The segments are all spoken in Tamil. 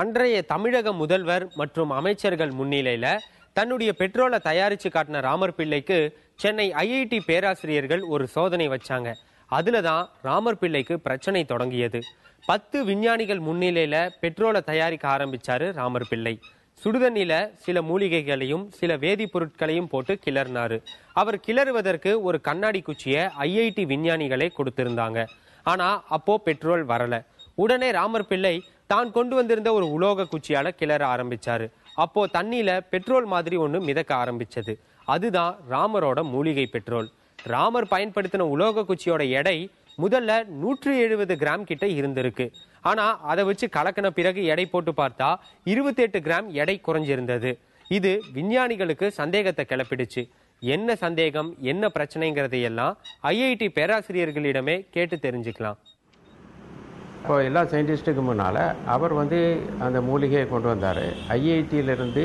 அன்றைய தமிழக முதல்வர் மற்றும் அமைச்சர்கள் முன்னிலையில தன்னுடைய பெட்ரோலை தயாரிச்சு காட்டின ராமர் பிள்ளைக்கு சென்னை ஐஐடி பேராசிரியர்கள் ஒரு சோதனை வச்சாங்க. அதுலதான் ராமர் பிள்ளைக்கு பிரச்சனை தொடங்கியது. 10 விஞ்ஞானிகள் முன்னிலையில பெட்ரோலை தயாரிக்க ஆரம்பிச்சாரு ராமர் பிள்ளை. சுடுதண்ணில சில மூலிகைகளையும் சில வேதிப்பொருட்களையும் போட்டு கிளறினாரு. அவர் கிளறுவதற்கு ஒரு கண்ணாடி குச்சியை ஐஐடி விஞ்ஞானிகளே கொடுத்திருந்தாங்க. ஆனா அப்போ பெட்ரோல் வரல. உடனே ராமர் பிள்ளை தான் கொண்டு வந்திருந்த ஒரு உலோக குச்சியால கிளற ஆரம்பிச்சாரு. அப்போ தண்ணியில பெட்ரோல் மாதிரி ஒண்ணு மிதக்க ஆரம்பிச்சது. அதுதான் ராமரோட மூலிகை பெட்ரோல். ராமர் பயன்படுத்தின உலோக குச்சியோட எடை முதல்ல 170 கிராம் கிட்ட இருந்திருக்கு. ஆனா அதை வச்சு கலக்கின பிறகு எடை போட்டு பார்த்தா 28 கிராம் எடை குறைஞ்சிருந்தது. இது விஞ்ஞானிகளுக்கு சந்தேகத்தை கிளப்பிடுச்சு. என்ன சந்தேகம், என்ன பிரச்சனைங்கிறதையெல்லாம் ஐஐடி பேராசிரியர்களிடமே கேட்டு தெரிஞ்சுக்கலாம். இப்போ எல்லா சயின்டிஸ்ட்டுக்கு முன்னால் அவர் அந்த மூலிகையை கொண்டு வந்தார். ஐஐடியிலிருந்து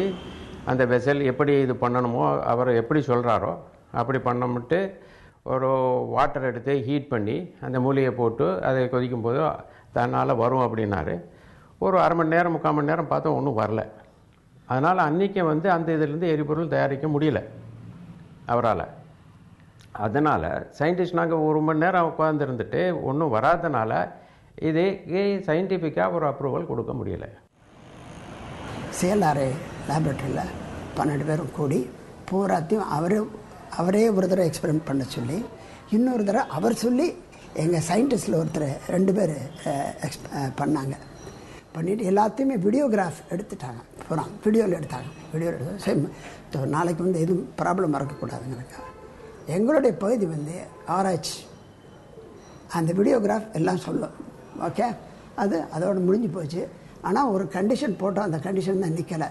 அந்த வெசல் எப்படி இது பண்ணணுமோ அவர் எப்படி சொல்கிறாரோ அப்படி பண்ணமுட்டு ஒரு வாட்டர் எடுத்து ஹீட் பண்ணி அந்த மூலிகையை போட்டு அதை கொதிக்கும் போது தன்னால் வரும் அப்படின்னாரு. ஒரு அரை மணி நேரம் 3/4 மணி நேரம் பார்த்தோம், ஒன்றும் வரல. அதனால் அன்றைக்கி அந்த இதிலேருந்து எரிபொருள் தயாரிக்க முடியல அவரால். அதனால் சயின்டிஸ்ட் நாங்கள் 1 மணி நேரம் உட்காந்துருந்துட்டு ஒன்றும் வராதனால இதுக்கு சயின்டிஃபிக்காக ஒரு அப்ரூவல் கொடுக்க முடியல. CLRA லேபரேட்டரியில் 12 பேரும் கூடி பூராத்தையும் அவரே ஒரு தடவை எக்ஸ்பெரிமெண்ட் பண்ண சொல்லி, இன்னொரு தடவை அவர் சொல்லி எங்கள் சயின்டிஸ்டில் ஒருத்தர் 2 பேர் பண்ணாங்க. பண்ணிவிட்டு எல்லாத்தையுமே வீடியோகிராஃப் எடுத்துட்டாங்க. பூரா வீடியோவில் எடுத்தாங்க. வீடியோ எடுத்து சரி நாளைக்கு எதுவும் ப்ராப்ளம் வரக்கூடாதுங்கிறதுக்காக எங்களுடைய பகுதி ஆராய்ச்சி அந்த வீடியோகிராஃப் எல்லாம் சொல்லும். ஓகே, அதோடு முடிஞ்சு போச்சு. ஆனால் ஒரு கண்டிஷன் போட்டோம். அந்த கண்டிஷன் தான் நிற்கலை.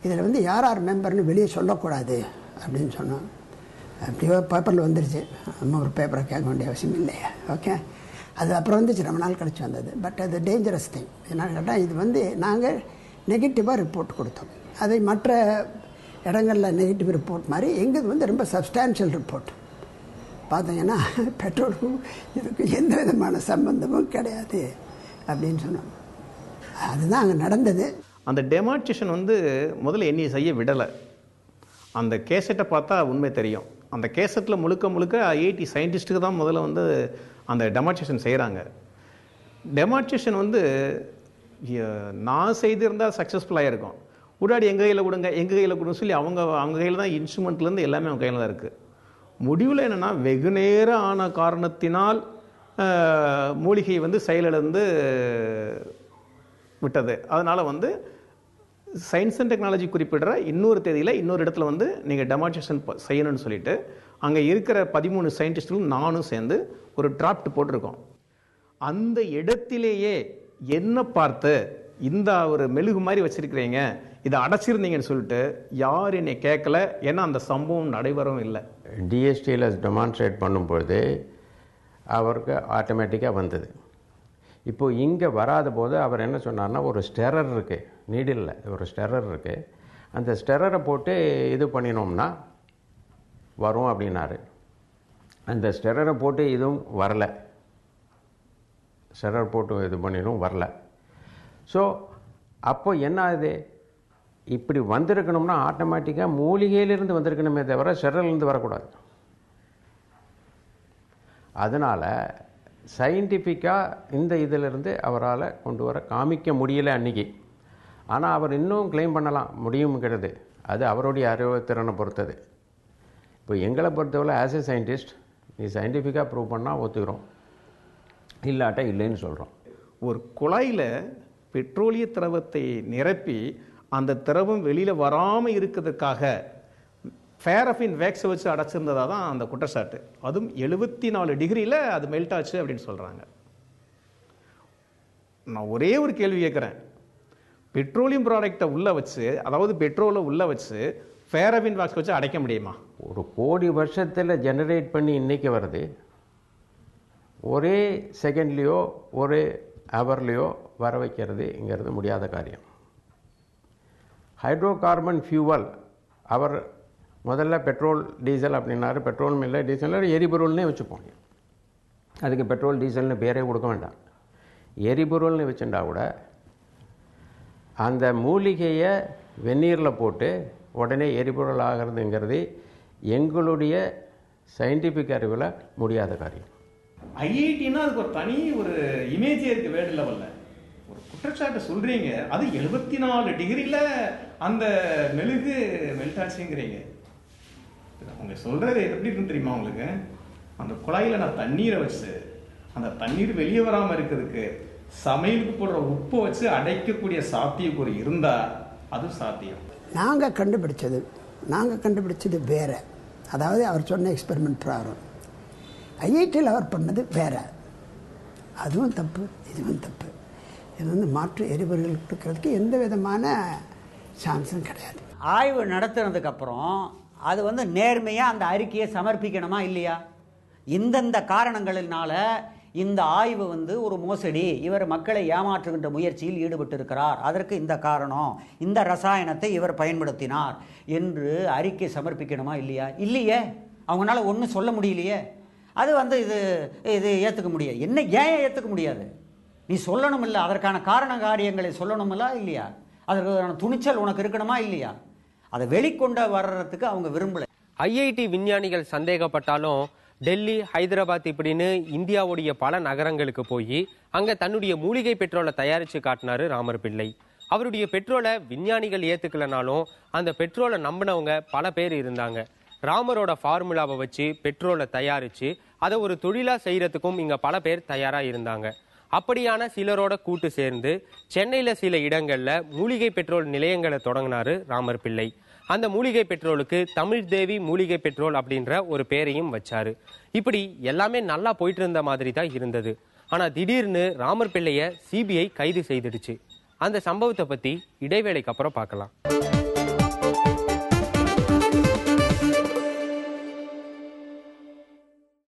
இதில் யார் மெம்பர்னு வெளியே சொல்லக்கூடாது அப்படின்னு சொன்னோம். அப்படியே பேப்பரில் வந்துருச்சு. நம்ம ஒரு பேப்பரை கேட்க வேண்டிய அவசியம் இல்லையா? ஓகே, அது அப்புறம் ரொம்ப நாள் கழிச்சு வந்தது. பட் அது டேஞ்சரஸ் திங். என்னன்னு கேட்டால் இது நாங்கள் நெகட்டிவாக ரிப்போர்ட் கொடுத்தோம். அதை மற்ற இடங்களில் நெகட்டிவ் ரிப்போர்ட் மாதிரி எங்களுக்கு ரொம்ப சப்ஸ்டான்ஷியல் ரிப்போர்ட். பார்த்தீங்கன்னா பெட்ரோலுக்கும் இதுக்கு எந்த விதமான சம்பந்தமும் கிடையாது அப்படின்னு சொன்னோம். அதுதான் அங்கே நடந்தது. அந்த டெமான்ஸ்ட்ரேஷன் முதல்ல என்னையை செய்ய விடலை. அந்த கேசட்டை பார்த்தா உண்மை தெரியும். அந்த கேசட்டில் முழுக்க ஐஐடி சயின்டிஸ்ட்டுக்கு தான் முதல்ல அந்த டெமான்ஸ்ட்ரேஷன் செய்கிறாங்க. டெமான்ஸ்ட்ரேஷன் நான் செய்திருந்தால் சக்ஸஸ்ஃபுல்லாக இருக்கும். உடாடி எங்கள் கையில் கொடுங்க, எங்கள் கையில் கொடுங்க சொல்லி அவங்க கையில் தான் இன்ஸ்ட்ருமெண்ட்லேருந்து எல்லாமே அவங்க கையில் தான் இருக்குது. முடிவில் என்னென்னா வெகு நேரம் ஆன காரணத்தினால் மூலிகை செயலிழந்து விட்டது. அதனால் சயின்ஸ் அண்ட் டெக்னாலஜி குறிப்பிடுற இன்னொரு தேதியில் இன்னொரு இடத்துல நீங்கள் டெமான்ஸ்ட்ரேஷன் செய்யணும்னு சொல்லிட்டு அங்கே இருக்கிற 13 சயின்டிஸ்ட்களும் நானும் சேர்ந்து ஒரு டிராப்ட் போட்டிருக்கோம். அந்த இடத்திலேயே என்ன பார்த்து இந்த ஒரு மெழுகு மாதிரி வச்சிருக்கிறீங்க, இதை அடைச்சிருந்தீங்கன்னு சொல்லிட்டு யார் என்னை கேட்கல. ஏன்னா அந்த சம்பவம் நடைபெறவும் இல்லை. டிஎஸ்டியில் டெமான்ஸ்ட்ரேட் பண்ணும்பொழுது அவருக்கு ஆட்டோமேட்டிக்காக வந்தது. இப்போது இங்கே வராத போது அவர் என்ன சொன்னார்னா, ஒரு ஸ்டெரர் இருக்குது, நீடில் ஒரு ஸ்டெரர் இருக்குது, அந்த ஸ்டெரரை போட்டு இது பண்ணினோம்னா வரும் அப்படின்னாரு. அந்த ஸ்டெரரை போட்டு இதுவும் வரலை. ஸ்டெரர் போட்டு இது பண்ணிடும் வரல. ஸோ அப்போ என்ன ஆகுது, இப்படி வந்திருக்கணும்னா ஆட்டோமேட்டிக்காக மூலிகையிலிருந்து வந்திருக்கணுமே தவிர ஸ்டெரர்லேருந்து வரக்கூடாது. அதனால் சயின்டிஃபிக்காக இந்த இதிலிருந்து அவரால் கொண்டு வர காமிக்க முடியல அன்றைக்கி. ஆனால் அவர் இன்னும் கிளைம் பண்ணலாம், முடியுங்கிறது. அது அவருடைய அறிவுத்திறனை பொறுத்தது. இப்போ எங்களை பொறுத்தவரை ஆஸ் ஏ சயின்டிஸ்ட் நீ சயின்டிஃபிக்காக ப்ரூவ் பண்ணால் ஒத்துக்கிறோம், இல்லாட்டா இல்லைன்னு சொல்கிறோம். ஒரு குழாயில் பெட்ரோலிய திரவத்தை நிரப்பி அந்த திரவம் வெளியில் வராமல் இருக்கிறதுக்காக ஃபேரஃபின் வேக்ஸை வச்சு அடைச்சிருந்ததாக தான் அந்த குற்றச்சாட்டு. அதுவும் 74 டிகிரியில் அது மெல்ட் ஆச்சு அப்படின்னு சொல்கிறாங்க. நான் ஒரே ஒரு கேள்வி கேட்குறேன். பெட்ரோலியம் ப்ராடக்டை உள்ளே வச்சு, அதாவது பெட்ரோலை உள்ளே வச்சு ஃபேரஃபின் வேக்ஸ் வச்சு அடைக்க முடியுமா? 1 கோடி வருஷத்தில் ஜெனரேட் பண்ணி இன்றைக்கி வருது. ஒரே செகண்ட்லேயோ ஒரு ஹவர்லேயோ வர வைக்கிறதுங்கிறது முடியாத காரியம். ஹைட்ரோ கார்பன் ஃபியூவல் அவர் முதல்ல பெட்ரோல் டீசல் அப்படின்னாரு. பெட்ரோல் இல்லை, டீசல் எரிபொருள்னே வச்சுப்போம். அதுக்கு பெட்ரோல் டீசல்னு பேரே கொடுக்க வேண்டாம். எரிபொருள்னு வச்சுட்டா கூட அந்த மூலிகையை வெந்நீரில் போட்டு உடனே எரிபொருள் ஆகிறதுங்கிறது எங்களுடைய சயின்டிஃபிக் அறிவில் முடியாத காரியம். ஐஐடினா அதுக்கு ஒரு தனி ஒரு இமேஜே இருக்கு வேர்ல்டு லெவலில். ஒரு குற்றச்சாட்டு சொல்றீங்க, அது 74 டிகிரியில் அந்த மெழுகு மெல்ட் ஆச்சுங்கிறீங்க. அவங்க சொல்றது எப்படி இருக்குன்னு தெரியுமா உங்களுக்கு? அந்த குழாயில் நான் தண்ணீரை வச்சு அந்த தண்ணீர் வெளியே வராமல் இருக்கிறதுக்கு சமையலுக்கு போடுற உப்பை வச்சு அடைக்கக்கூடிய சாத்தியக்கூறு இருந்தா அது சாத்தியம். நாங்கள் கண்டுபிடிச்சது வேற. அதாவது அவர் சொன்ன எக்ஸ்பெரிமெண்ட் ப்ராப்ளம். ஐஐடியில் அவர் பண்ணது வேற. அதுவும் தப்பு, இதுவும் தப்பு. இது மாற்று எரிபொருள் இருக்கிறதுக்கு எந்த விதமான சான்ஸும் கிடையாது. ஆய்வு நடத்துனதுக்கப்புறம் அது நேர்மையாக அந்த அறிக்கையை சமர்ப்பிக்கணுமா இல்லையா? இந்தந்த காரணங்களினால இந்த ஆய்வு ஒரு மோசடி, இவர் மக்களை ஏமாற்றுகின்ற முயற்சியில் ஈடுபட்டிருக்கிறார், அதற்கு இந்த காரணம், இந்த ரசாயனத்தை இவர் பயன்படுத்தினார் என்று அறிக்கை சமர்ப்பிக்கணுமா இல்லையா? இல்லையே, அவங்களால ஒன்றும் சொல்ல முடியலையே. அது இது ஏற்றுக்க முடியாது. என்ன ஏன் ஏற்றுக்க முடியாது? நீ சொல்லணும் இல்லை, அதற்கான காரண காரியங்களை சொல்லணுமில்ல இல்லையா? அதற்கான துணிச்சல் உனக்கு இருக்கணுமா இல்லையா? அதை வெளிக்கொண்டு வர்றதுக்கு அவங்க விரும்பலை. ஐஐடி விஞ்ஞானிகள் சந்தேகப்பட்டாலும் டெல்லி, ஹைதராபாத் இப்படின்னு இந்தியாவுடைய பல நகரங்களுக்கு போய் அங்க தன்னுடைய மூலிகை பெட்ரோலை தயாரிச்சு காட்டினாரு ராமர் பிள்ளை. அவருடைய பெட்ரோலை விஞ்ஞானிகள் ஏத்துக்கலனாலும் அந்த பெட்ரோலை நம்பினவங்க பல பேர் இருந்தாங்க. ராமரோட ஃபார்முலாவை வச்சு பெட்ரோலை தயாரிச்சு அதை ஒரு தொழிலா செய்யறதுக்கும் இங்க பல பேர் தயாரா இருந்தாங்க. அப்படியான சிலரோட கூட்டு சேர்ந்து சென்னையில சில இடங்கள்ல மூலிகை பெட்ரோல் நிலையங்களை தொடங்கினாரு ராமர் பிள்ளை. அந்த மூலிகை பெட்ரோலுக்கு தமிழ் தேவி மூலிகை பெட்ரோல் அப்படின்ற ஒரு பேரையும் வச்சாரு. இப்படி எல்லாமே நல்லா போயிட்டு இருந்த மாதிரி தான் இருந்தது. ஆனா திடீர்னு ராமர் பிள்ளைய சிபிஐ கைது செய்திடுச்சு. அந்த சம்பவத்தை பத்தி இடைவேளைக்கு அப்புறம் பார்க்கலாம்.